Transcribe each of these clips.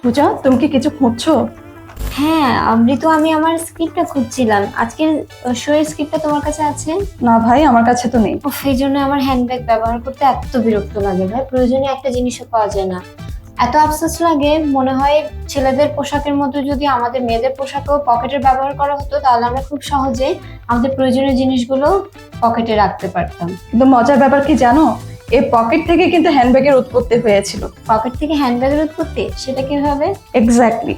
পূজা, তুমি কি কিছু খুঁজছো? হ্যাঁ অমৃত, আমি আমার স্ক্রিপ্টটা খুঁজছিলাম। আজকের শো এর স্ক্রিপ্টটা তোমার কাছে আছে? না ভাই, আমার কাছে তো নেই। এই জন্য আমার হ্যান্ডব্যাগ ব্যবহার করতে এত বিরক্ত লাগে ভাই, প্রয়োজনীয় একটা জিনিসও পাওয়া যায় না। এত আফসোস লাগে, মনে হয় ছেলেদের পোশাকের মধ্যে যদি আমাদের মেয়েদের পোশাকেও পকেটের ব্যবহার করা হতো, তাহলে আমরা খুব সহজেই আমাদের প্রয়োজনীয় জিনিসগুলো পকেটে রাখতে পারতাম। কিন্তু মজার ব্যাপার কি জানো, এই পকেট থেকে কিন্তু হ্যান্ডব্যাগের উৎপত্তি হয়েছিল। পকেট থেকে হ্যান্ডব্যাগের উৎপত্তি, সেটা কিভাবে? এক্স্যাক্টলি।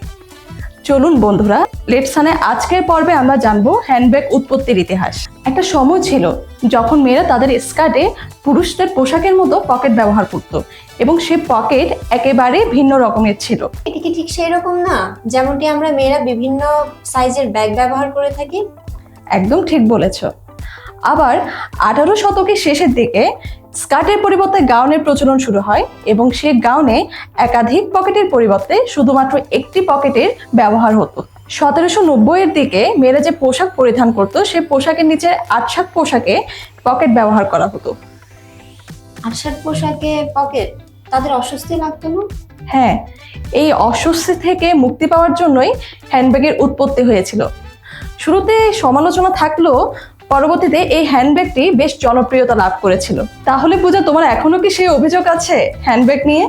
চলুন বন্ধুরা, লেটসানে আজকের পর্বে আমরা জানবো হ্যান্ডব্যাগ উৎপত্তির ইতিহাস। একটা সময় ছিল যখন মেয়েরা তাদের স্কার্টে পুরুষদের পোশাকের মতো পকেট ব্যবহার করত, এবং সে পকেট একেবারে ভিন্ন রকমের ছিল। এটা কি ঠিক সেই রকম না, যেমনটি আমরা মেয়েরা বিভিন্ন সাইজের ব্যাগ ব্যবহার করে থাকি? একদম ঠিক বলেছ। আবার 18 শতকের শেষের দিকে স্কার্টের পরিবর্তে গাউনের প্রচলন শুরু হয়, এবং সেই গাউনে একাধিক পকেটের পরিবর্তে শুধুমাত্র একটি পকেটের ব্যবহার হতো। 1790-এর দিকে মেয়েরা যে পোশাক পরিধান করতো, সে পোশাকের নিচে আটসাক পোশাকে পকেট ব্যবহার করা হতো। আশার পোশাকে পকেট, তাদের অস্বস্তি লাগতো না? হ্যাঁ, এই অস্বস্তি থেকে মুক্তি পাওয়ার জন্যই হ্যান্ডব্যাগের উৎপত্তি হয়েছিল। শুরুতে সমালোচনা থাকলেও পরবর্তীতে এই হ্যান্ডব্যাগটি বেশ জনপ্রিয়তা লাভ করেছিল। তাহলে পূজা, তোমার এখনো কি সেই অভিযোগ আছে হ্যান্ডব্যাগ নিয়ে?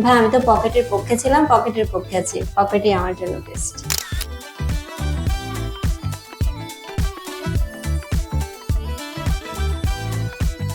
ভাই, আমি তো পকেটের পক্ষে ছিলাম, পকেটের পক্ষে আছি, পকেটই আমার জন্য বেস্ট।